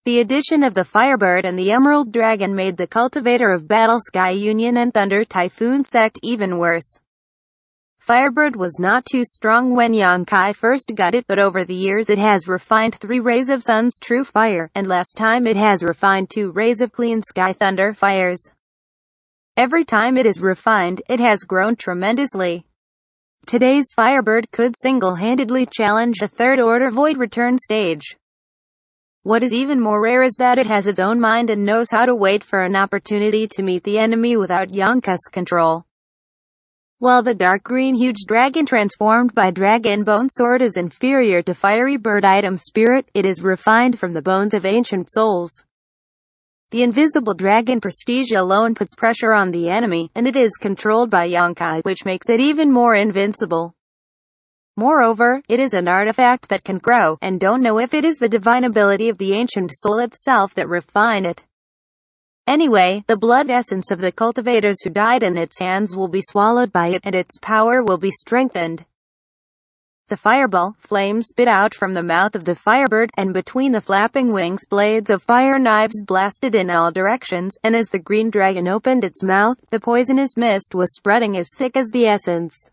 The addition of the Firebird and the Emerald Dragon made the cultivator of Battle Sky Union and Thunder Typhoon sect even worse. Firebird was not too strong when Xianxia first got it, but over the years it has refined 3 rays of Sun's true fire, and last time it has refined 2 rays of Clean Sky Thunder fires. Every time it is refined, it has grown tremendously. Today's Firebird could single-handedly challenge a third-order Void Return stage. What is even more rare is that it has its own mind and knows how to wait for an opportunity to meet the enemy without Xianxia's control. While the dark green huge dragon transformed by Dragon Bone Sword is inferior to Fiery Bird item spirit, it is refined from the bones of ancient souls. The invisible dragon prestige alone puts pressure on the enemy, and it is controlled by Xianxia, which makes it even more invincible. Moreover, it is an artifact that can grow, and don't know if it is the divine ability of the ancient soul itself that refine it. Anyway, the blood essence of the cultivators who died in its hands will be swallowed by it, and its power will be strengthened. The fireball flame spit out from the mouth of the Firebird, and between the flapping wings blades of fire knives blasted in all directions, and as the green dragon opened its mouth, the poisonous mist was spreading as thick as the essence.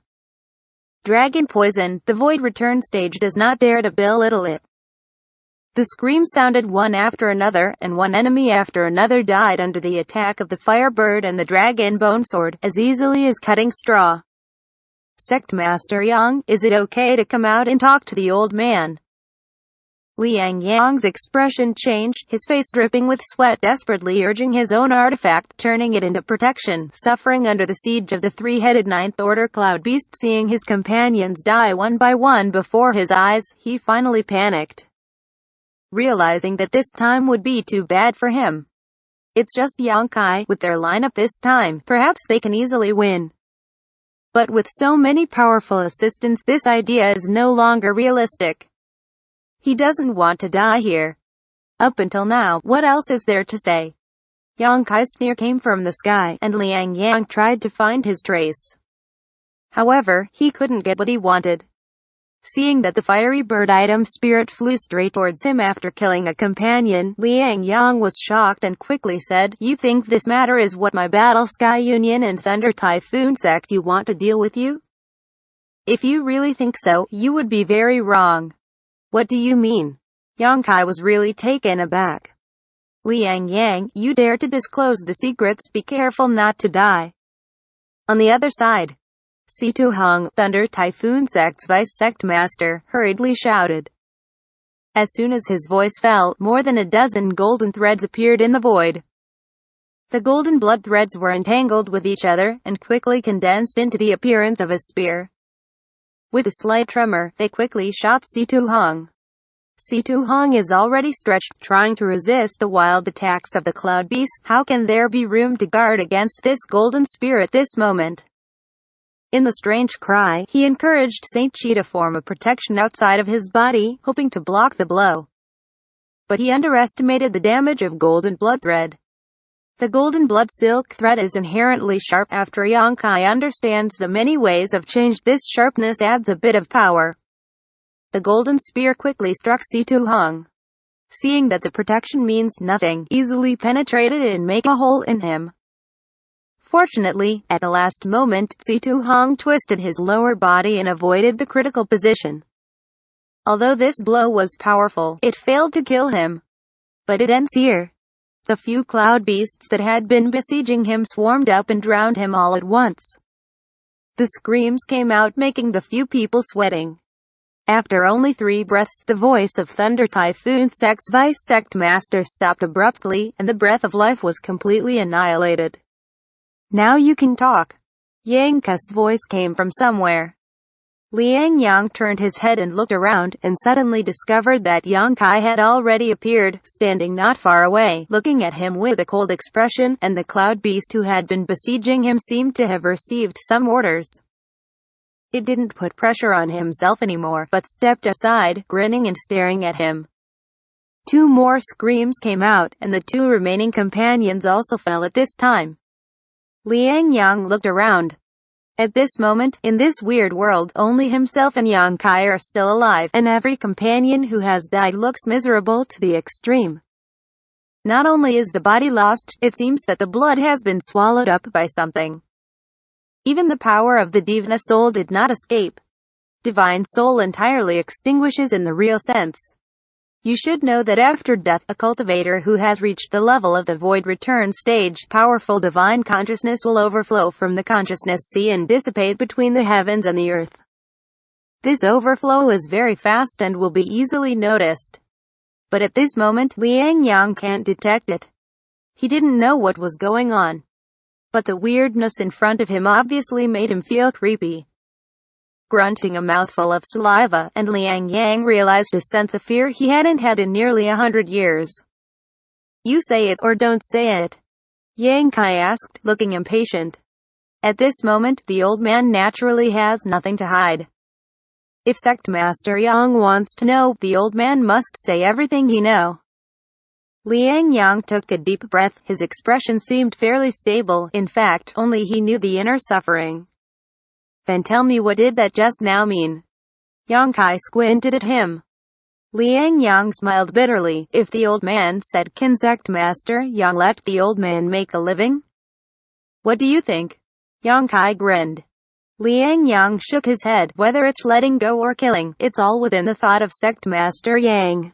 Dragon poison, the Void Return stage does not dare to belittle it. The screams sounded one after another, and one enemy after another died under the attack of the Firebird and the Dragon Bone Sword, as easily as cutting straw. Sect Master Yang, is it okay to come out and talk to the old man? Xianxia's expression changed, his face dripping with sweat, desperately urging his own artifact, turning it into protection, suffering under the siege of the 3-headed 9th Order Cloud Beast. Seeing his companions die one by one before his eyes, he finally panicked, realizing that this time would be too bad for him. It's just Xianxia. With their lineup this time, perhaps they can easily win. But with so many powerful assistants, this idea is no longer realistic. He doesn't want to die here. Up until now, what else is there to say? Xianxia's sneer came from the sky, and Xianxia tried to find his trace. However, he couldn't get what he wanted. Seeing that the Fiery Bird item spirit flew straight towards him after killing a companion, Xianxia was shocked and quickly said, "You think this matter is what my Battle Sky Union and Thunder Typhoon sect you want to deal with you? If you really think so, you would be very wrong." "What do you mean?" Xianxia was really taken aback. "Xianxia, you dare to disclose the secrets, be careful not to die." On the other side, Hong, Thunder Typhoon sect's vice sect master, hurriedly shouted. As soon as his voice fell, more than a dozen golden threads appeared in the void. The golden blood threads were entangled with each other, and quickly condensed into the appearance of a spear. With a slight tremor, they quickly shot Hong. Hong is already stretched, trying to resist the wild attacks of the cloud beast. How can there be room to guard against this golden spear at this moment? In the strange cry, he encouraged Saint Chi to form a protection outside of his body, hoping to block the blow. But he underestimated the damage of golden blood thread. The golden blood silk thread is inherently sharp. After Xianxia understands the many ways of change, this sharpness adds a bit of power. The golden spear quickly struck Hong. Seeing that the protection means nothing, easily penetrated and make a hole in him. Fortunately, at the last moment, Hong twisted his lower body and avoided the critical position. Although this blow was powerful, it failed to kill him. But it ends here. The few cloud beasts that had been besieging him swarmed up and drowned him all at once. The screams came out, making the few people sweating. After only 3 breaths, the voice of Thunder Typhoon sect's vice sect master stopped abruptly, and the breath of life was completely annihilated. "Now you can talk." Xianxia's voice came from somewhere. Xianxia turned his head and looked around, and suddenly discovered that Xianxia had already appeared, standing not far away, looking at him with a cold expression, and the cloud beast who had been besieging him seemed to have received some orders. It didn't put pressure on himself anymore, but stepped aside, grinning and staring at him. 2 more screams came out, and the 2 remaining companions also fell at this time. Xianxia looked around. At this moment, in this weird world, only himself and Xianxia are still alive, and every companion who has died looks miserable to the extreme. Not only is the body lost, it seems that the blood has been swallowed up by something. Even the power of the Divine soul did not escape. Divine soul entirely extinguishes in the real sense. You should know that after death, a cultivator who has reached the level of the void return stage, powerful divine consciousness will overflow from the consciousness sea and dissipate between the heavens and the earth. This overflow is very fast and will be easily noticed. But at this moment, Xianxia can't detect it. He didn't know what was going on. But the weirdness in front of him obviously made him feel creepy. Grunting a mouthful of saliva, and Xianxia realized a sense of fear he hadn't had in nearly 100 years. You say it or don't say it? Xianxia asked, looking impatient. At this moment, the old man naturally has nothing to hide. If Sect Master Yang wants to know, the old man must say everything he knows. Xianxia took a deep breath. His expression seemed fairly stable. In fact, only he knew the inner suffering. Then tell me, what did that just now mean? Xianxia squinted at him. Xianxia smiled bitterly. If the old man said, "Can Sect Master Yang let the old man make a living?" What do you think? Xianxia grinned. Xianxia shook his head. Whether it's letting go or killing, it's all within the thought of Sect Master Yang.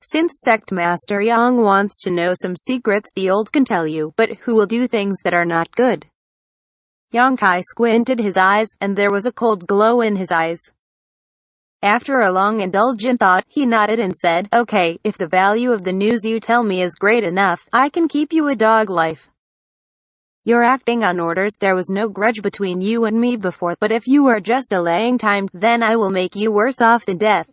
Since Sect Master Yang wants to know some secrets, the old can tell you, but who will do things that are not good? Xianxia squinted his eyes, and there was a cold glow in his eyes. After a long indulgent thought, he nodded and said, "Okay, if the value of the news you tell me is great enough, I can keep you a dog life. You're acting on orders. There was no grudge between you and me before, but if you are just delaying time, then I will make you worse off than death."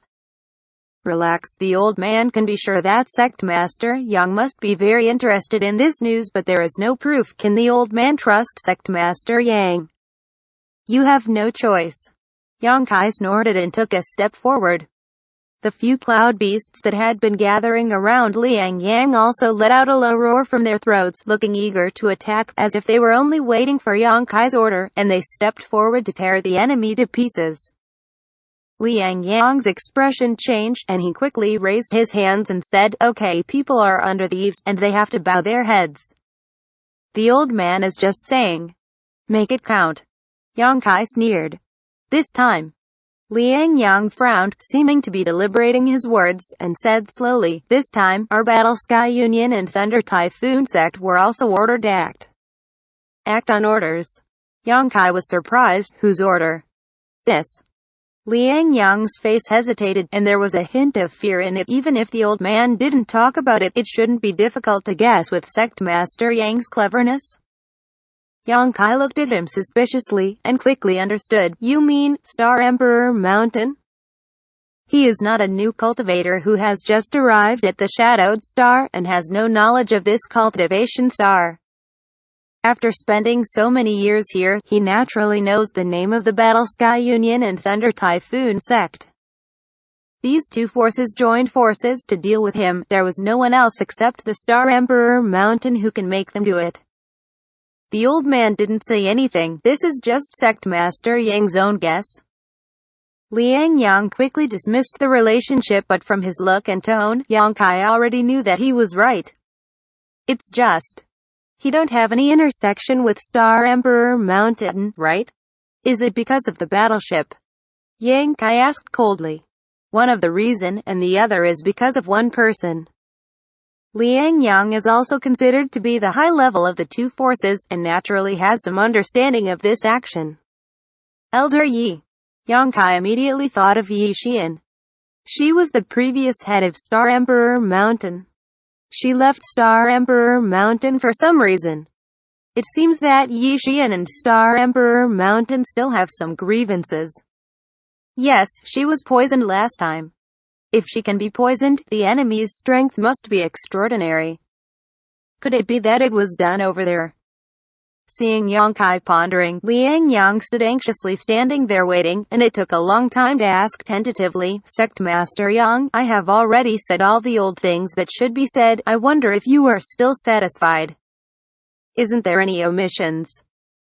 Relax. The old man can be sure that Sect Master Yang must be very interested in this news, but there is no proof. Can the old man trust Sect Master Yang? You have no choice. Xianxia snorted and took a step forward. The few cloud beasts that had been gathering around Xianxia also let out a low roar from their throats, looking eager to attack, as if they were only waiting for Xianxia's order, and they stepped forward to tear the enemy to pieces. Xianxia's expression changed, and he quickly raised his hands and said, "Okay, people are under the eaves, and they have to bow their heads. The old man is just saying, 'Make it count.'" Xianxia sneered. This time, Xianxia frowned, seeming to be deliberating his words, and said slowly, "This time, our Battle Sky Union and Thunder Typhoon sect were also ordered to act on orders." Xianxia was surprised. Whose order? This. Xianxia's face hesitated, and there was a hint of fear in it. Even if the old man didn't talk about it, it shouldn't be difficult to guess with Sect Master Yang's cleverness. Xianxia looked at him suspiciously, and quickly understood. "You mean, Star Emperor Mountain?" He is not a new cultivator who has just arrived at the Shadowed Star, and has no knowledge of this cultivation star. After spending so many years here, he naturally knows the name of the Battle Sky Union and Thunder Typhoon sect. These two forces joined forces to deal with him. There was no one else except the Star Emperor Mountain who can make them do it. The old man didn't say anything. This is just Sect Master Yang's own guess. Xianxia quickly dismissed the relationship, but from his look and tone, Xianxia already knew that he was right. It's just, he don't have any intersection with Star Emperor Mountain, right? Is it because of the battleship? Xianxia asked coldly. One of the reason, and the other is because of one person. Xianxia is also considered to be the high level of the two forces, and naturally has some understanding of this action. Elder Yi. Xianxia immediately thought of Yi Xian. She was the previous head of Star Emperor Mountain. She left Star Emperor Mountain for some reason. It seems that Yi Xian and Star Emperor Mountain still have some grievances. Yes, she was poisoned last time. If she can be poisoned, the enemy's strength must be extraordinary. Could it be that it was done over there? Seeing Xianxia pondering, Xianxia stood anxiously standing there waiting, and it took a long time to ask tentatively, "Sect Master Yang, I have already said all the old things that should be said. I wonder if you are still satisfied. Isn't there any omissions?"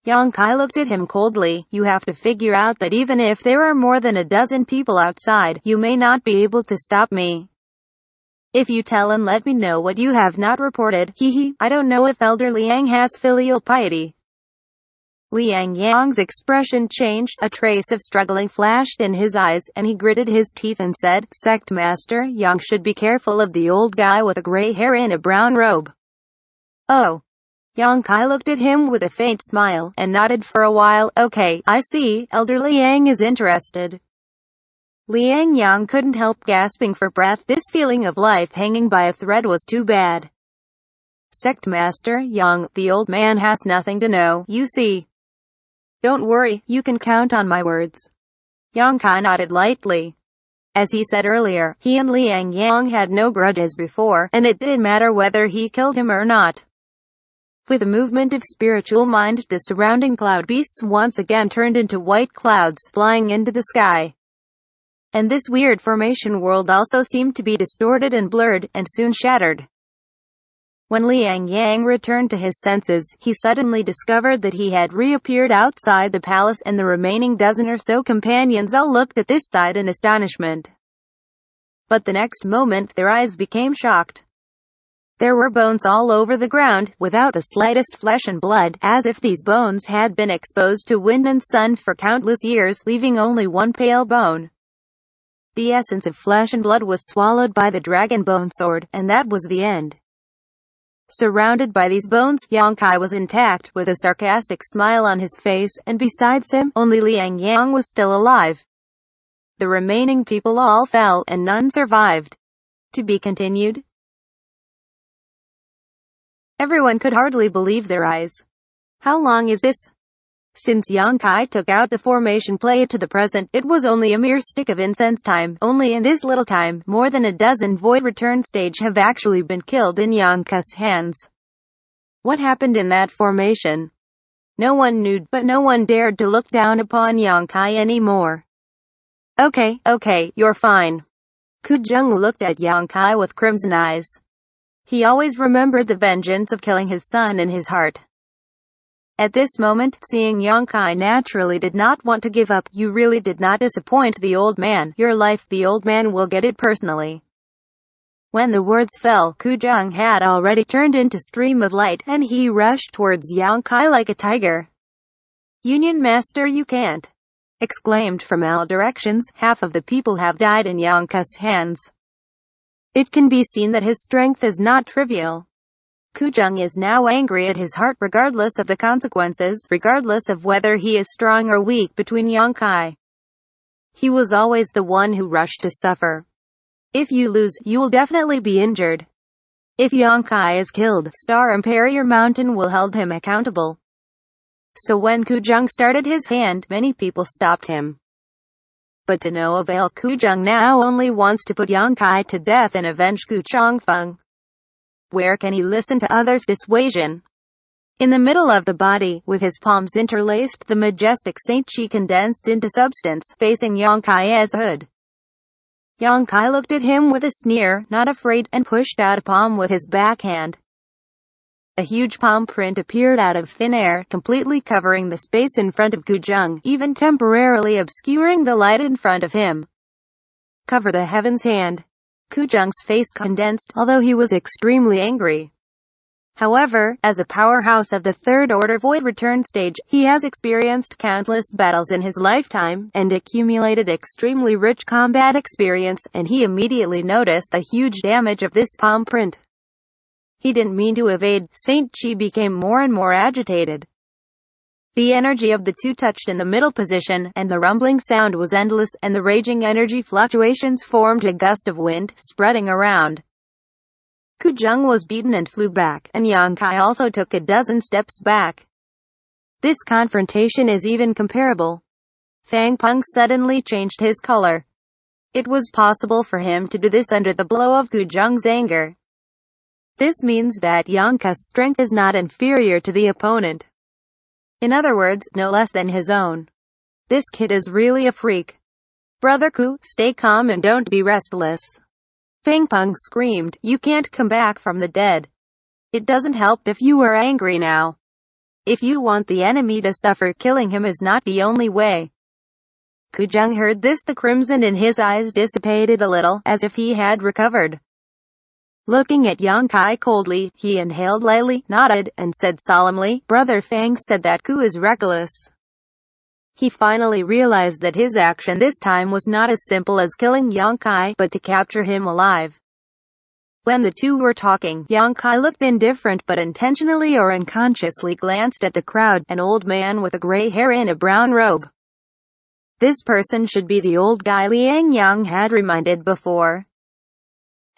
Xianxia looked at him coldly. "You have to figure out that even if there are more than a dozen people outside, you may not be able to stop me. If you tell and let me know what you have not reported, hee. I don't know if Elder Liang has filial piety. Liang Yang's expression changed, a trace of struggling flashed in his eyes, and he gritted his teeth and said, Sect Master Yang should be careful of the old guy with a gray hair in a brown robe. Oh. Yang Kai looked at him with a faint smile, and nodded for a while. Okay, I see, Elder Liang is interested. Liang Yang couldn't help gasping for breath. This feeling of life hanging by a thread was too bad. Sect Master Yang, the old man has nothing to know, you see. Don't worry, you can count on my words. Yang Kai nodded lightly. As he said earlier, he and Liang Yang had no grudges before, and it didn't matter whether he killed him or not. With a movement of spiritual mind, the surrounding cloud beasts once again turned into white clouds, flying into the sky. And this weird formation world also seemed to be distorted and blurred, and soon shattered. When Liang Yang returned to his senses, he suddenly discovered that he had reappeared outside the palace, and the remaining dozen or so companions all looked at this sight in astonishment. But the next moment, their eyes became shocked. There were bones all over the ground, without the slightest flesh and blood, as if these bones had been exposed to wind and sun for countless years, leaving only one pale bone. The essence of flesh and blood was swallowed by the dragon bone sword, and that was the end. Surrounded by these bones, Yang Kai was intact, with a sarcastic smile on his face, and besides him, only Liang Yang was still alive. The remaining people all fell, and none survived. To be continued. Everyone could hardly believe their eyes. How long is this? Since Yang Kai took out the formation play to the present, it was only a mere stick of incense time. Only in this little time, more than a dozen Void Return stage have actually been killed in Yang Kai's hands. What happened in that formation? No one knew, but no one dared to look down upon Yang Kai anymore. Okay, you're fine. Kujung looked at Yang Kai with crimson eyes. He always remembered the vengeance of killing his son in his heart. At this moment, seeing Yang Kai naturally did not want to give up. You really did not disappoint the old man. Your life, the old man will get it personally. When the words fell, Kujung had already turned into stream of light, and he rushed towards Yang Kai like a tiger. Union Master, you can't! Exclaimed from all directions. Half of the people have died in Yang Kai's hands. It can be seen that his strength is not trivial. Kujung is now angry at his heart regardless of the consequences, regardless of whether he is strong or weak between Yang Kai. He was always the one who rushed to suffer. If you lose, you will definitely be injured. If Yang Kai is killed, Star Imperial Mountain will hold him accountable. So when Kujung started his hand, many people stopped him. But to no avail. Kujung now only wants to put Yang Kai to death and avenge Ku Changfeng. Where can he listen to others' dissuasion? In the middle of the body, with his palms interlaced, the majestic Saint Chi condensed into substance, facing Yang Kai as hood. Yang Kai looked at him with a sneer, not afraid, and pushed out a palm with his backhand. A huge palm print appeared out of thin air, completely covering the space in front of Kujung, even temporarily obscuring the light in front of him. Cover the heavens hand. Kujung's face condensed, although he was extremely angry. However, as a powerhouse of the Third Order Void Return stage, he has experienced countless battles in his lifetime, and accumulated extremely rich combat experience, and he immediately noticed the huge damage of this palm print. He didn't mean to evade. Saint Chi became more and more agitated. The energy of the two touched in the middle position, and the rumbling sound was endless, and the raging energy fluctuations formed a gust of wind, spreading around. Kujung was beaten and flew back, and Yang Kai also took a dozen steps back. This confrontation is even comparable. Fang Peng suddenly changed his color. It was possible for him to do this under the blow of Kujung's anger. This means that Yang Kai's strength is not inferior to the opponent. In other words, no less than his own. This kid is really a freak. Brother Ku, stay calm and don't be restless. Fang Peng screamed, you can't come back from the dead. It doesn't help if you are angry now. If you want the enemy to suffer, killing him is not the only way. Kujung heard this. The crimson in his eyes dissipated a little, as if he had recovered. Looking at Yang Kai coldly, he inhaled lightly, nodded, and said solemnly, "Brother Fang said that coup is reckless." He finally realized that his action this time was not as simple as killing Yang Kai, but to capture him alive. When the two were talking, Yang Kai looked indifferent but intentionally or unconsciously glanced at the crowd, an old man with a gray hair in a brown robe. This person should be the old guy Liang Yang had reminded before.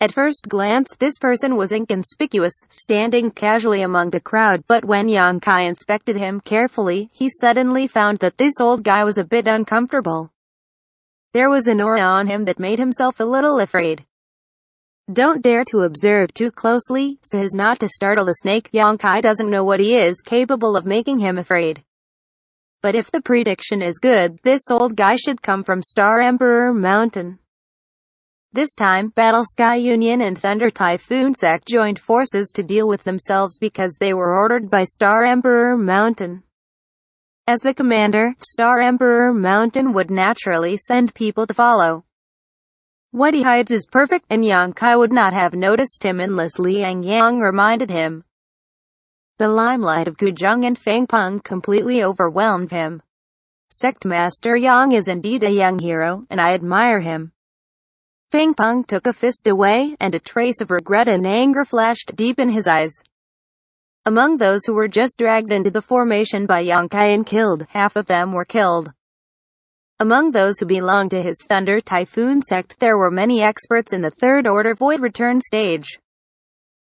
At first glance, this person was inconspicuous, standing casually among the crowd, but when Yang Kai inspected him carefully, he suddenly found that this old guy was a bit uncomfortable. There was an aura on him that made himself a little afraid. Don't dare to observe too closely, so as not to startle the snake. Yang Kai doesn't know what he is capable of making him afraid. But if the prediction is good, this old guy should come from Star Emperor Mountain. This time, Battle Sky Union and Thunder Typhoon Sect joined forces to deal with themselves because they were ordered by Star Emperor Mountain. As the commander, Star Emperor Mountain would naturally send people to follow. What he hides is perfect, and Yang Kai would not have noticed him unless Liang Yang reminded him. The limelight of Guzheng and Fang Peng completely overwhelmed him. Sect Master Yang is indeed a young hero, and I admire him. Fang Peng took a fist away, and a trace of regret and anger flashed deep in his eyes. Among those who were just dragged into the formation by Yang Kai and killed, half of them were killed. Among those who belonged to his Thunder Typhoon sect, there were many experts in the Third Order Void Return stage.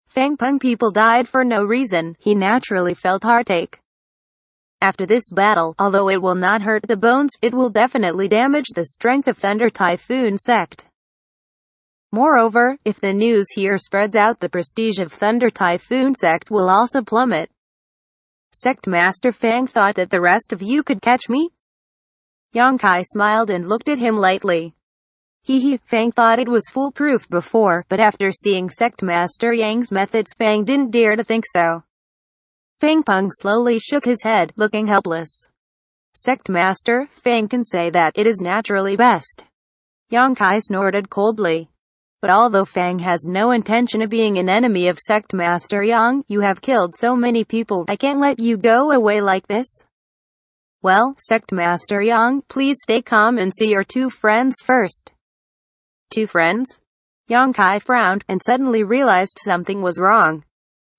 Fang Peng people died for no reason. He naturally felt heartache. After this battle, although it will not hurt the bones, it will definitely damage the strength of Thunder Typhoon sect. Moreover, if the news here spreads out, the prestige of Thunder Typhoon sect will also plummet. Sect Master Fang thought that the rest of you could catch me? Yang Kai smiled and looked at him lightly. Fang thought it was foolproof before, but after seeing Sect Master Yang's methods, Fang didn't dare to think so. Fang Peng slowly shook his head, looking helpless. Sect Master, Fang can say that it is naturally best. Yang Kai snorted coldly. But although Fang has no intention of being an enemy of Sect Master Yang, you have killed so many people, I can't let you go away like this. Well, Sect Master Yang, please stay calm and see your two friends first. Two friends? Yang Kai frowned, and suddenly realized something was wrong.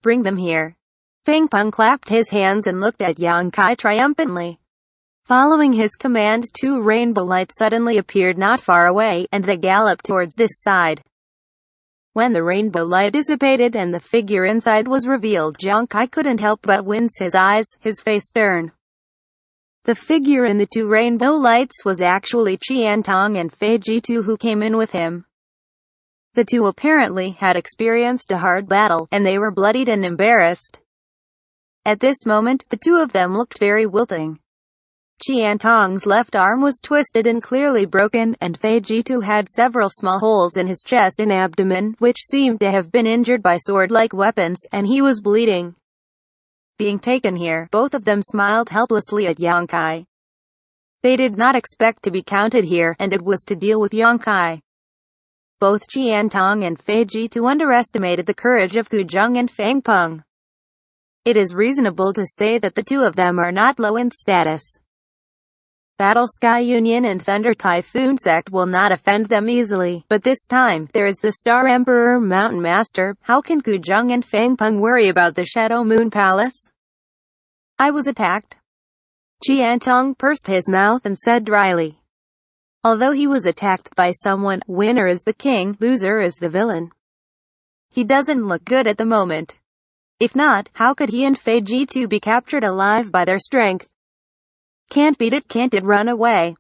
Bring them here. Fang Peng clapped his hands and looked at Yang Kai triumphantly. Following his command, two rainbow lights suddenly appeared not far away, and they galloped towards this side. When the rainbow light dissipated and the figure inside was revealed, Yang Kai couldn't help but wince his eyes, his face stern. The figure in the two rainbow lights was actually Qiantong and Fei Jitu who came in with him. The two apparently had experienced a hard battle, and they were bloodied and embarrassed. At this moment, the two of them looked very wilting. Qiantong's left arm was twisted and clearly broken, and Fei Jitu had several small holes in his chest and abdomen, which seemed to have been injured by sword-like weapons, and he was bleeding. Being taken here, both of them smiled helplessly at Yang Kai. They did not expect to be counted here, and it was to deal with Yang Kai. Both Qiantong and Fei Jitu underestimated the courage of Guzheng and Fang Peng. It is reasonable to say that the two of them are not low in status. Battle Sky Union and Thunder Typhoon Sect will not offend them easily, but this time, there is the Star Emperor Mountain Master. How can Guzheng and Fang Peng worry about the Shadow Moon Palace? I was attacked. Qiantong pursed his mouth and said dryly. Although he was attacked by someone, winner is the king, loser is the villain. He doesn't look good at the moment. If not, how could he and Fei Jitu be captured alive by their strength? Can't beat it, can't it run away?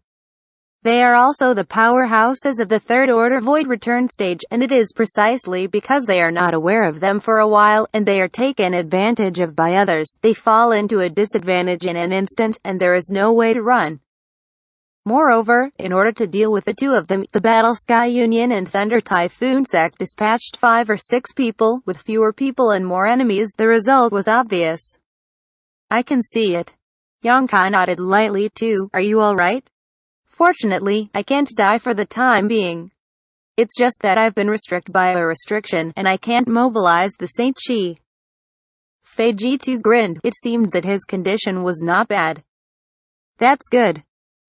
They are also the powerhouses of the Third Order Void Return stage, and it is precisely because they are not aware of them for a while, and they are taken advantage of by others, they fall into a disadvantage in an instant, and there is no way to run. Moreover, in order to deal with the two of them, the Battle Sky Union and Thunder Typhoon Sect dispatched 5 or 6 people. With fewer people and more enemies, the result was obvious. I can see it. Yang Kai nodded lightly too. Are you alright? Fortunately, I can't die for the time being. It's just that I've been restricted by a restriction, and I can't mobilize the Saint Chi. Fei Jitu grinned. It seemed that his condition was not bad. That's good.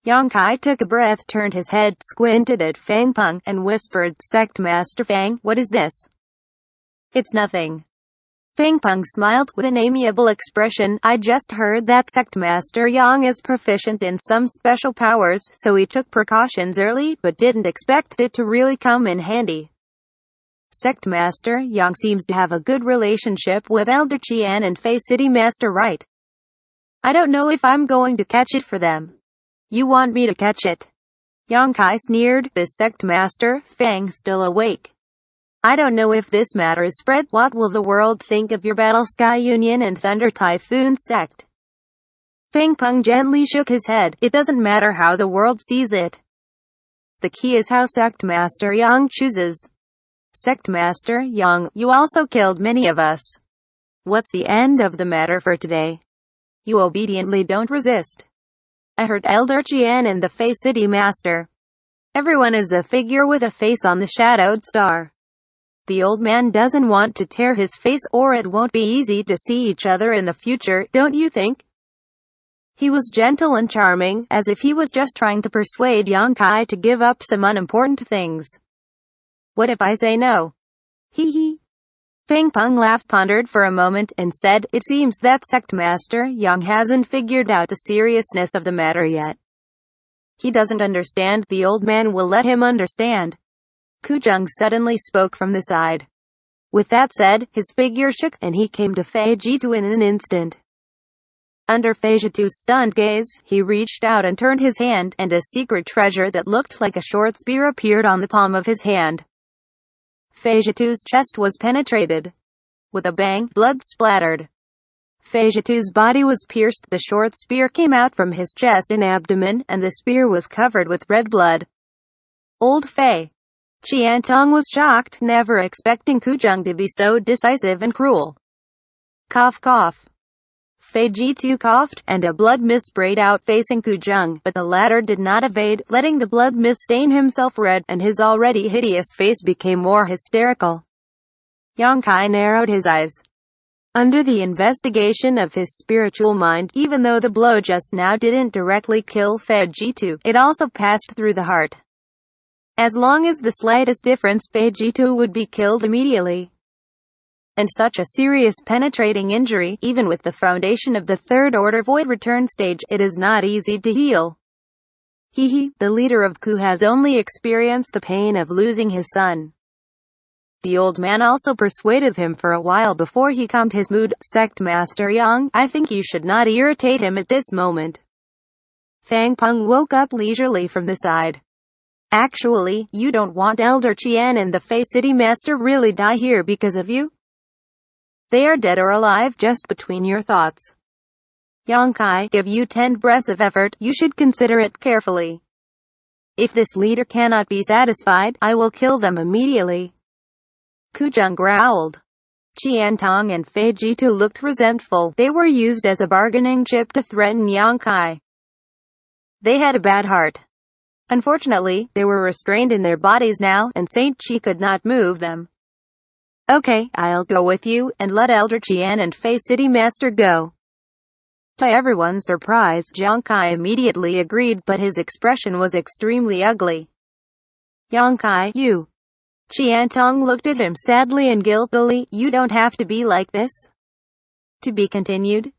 Yang Kai took a breath, turned his head, squinted at Fang Peng, and whispered, Sect Master Fang, what is this? It's nothing. Fang Peng smiled with an amiable expression. I just heard that Sect Master Yang is proficient in some special powers, so he took precautions early, but didn't expect it to really come in handy. Sect Master Yang seems to have a good relationship with Elder Qian and Fei City Master, right? I don't know if I'm going to catch it for them. You want me to catch it? Yang Kai sneered. This Sect Master, Fang, still awake. I don't know if this matter is spread. What will the world think of your Battle Sky Union and Thunder Typhoon sect? Fang Peng gently shook his head. It doesn't matter how the world sees it. The key is how Sect Master Yang chooses. Sect Master Yang, you also killed many of us. What's the end of the matter for today? You obediently don't resist. I heard Elder Qian and the Fei City Master. Everyone is a figure with a face on the shadowed star. The old man doesn't want to tear his face, or it won't be easy to see each other in the future, don't you think? He was gentle and charming, as if he was just trying to persuade Yang Kai to give up some unimportant things. What if I say no? Hee hee. Fang Peng laughed, pondered for a moment, and said, It seems that Sect Master Yang hasn't figured out the seriousness of the matter yet. He doesn't understand. The old man will let him understand. Kujang suddenly spoke from the side. With that said, his figure shook, and he came to Fei Jitu in an instant. Under Fei Jitu's stunned gaze, he reached out and turned his hand, and a secret treasure that looked like a short spear appeared on the palm of his hand. Fei Jitu's chest was penetrated. With a bang, blood splattered. Fei Jitu's body was pierced. The short spear came out from his chest and abdomen, and the spear was covered with red blood. Old Fei Qiantong was shocked, never expecting Kujang to be so decisive and cruel. Cough cough. Fei Jitu coughed, and a blood mist sprayed out facing Kujang, but the latter did not evade, letting the blood mist stain himself red, and his already hideous face became more hysterical. Yang Kai narrowed his eyes. Under the investigation of his spiritual mind, even though the blow just now didn't directly kill Fei Jitu, it also passed through the heart. As long as the slightest difference, Fei Jitu would be killed immediately. And such a serious penetrating injury, even with the foundation of the third order void return stage, it is not easy to heal. The leader of Ku has only experienced the pain of losing his son. The old man also persuaded him for a while before he calmed his mood. Sect Master Yang, I think you should not irritate him at this moment. Fang Peng woke up leisurely from the side. Actually, you don't want Elder Qian and the Fei City Master really die here because of you? They are dead or alive, just between your thoughts. Yang Kai, give you 10 breaths of effort, you should consider it carefully. If this leader cannot be satisfied, I will kill them immediately. Kujang growled. Qiantong and Fei Jitu looked resentful. They were used as a bargaining chip to threaten Yang Kai. They had a bad heart. Unfortunately, they were restrained in their bodies now, and Saint Chi could not move them. Okay, I'll go with you, and let Elder Qian and Fei City Master go. To everyone's surprise, Yang Kai immediately agreed, but his expression was extremely ugly. Yang Kai, you. Qiantong looked at him sadly and guiltily. You don't have to be like this. To be continued.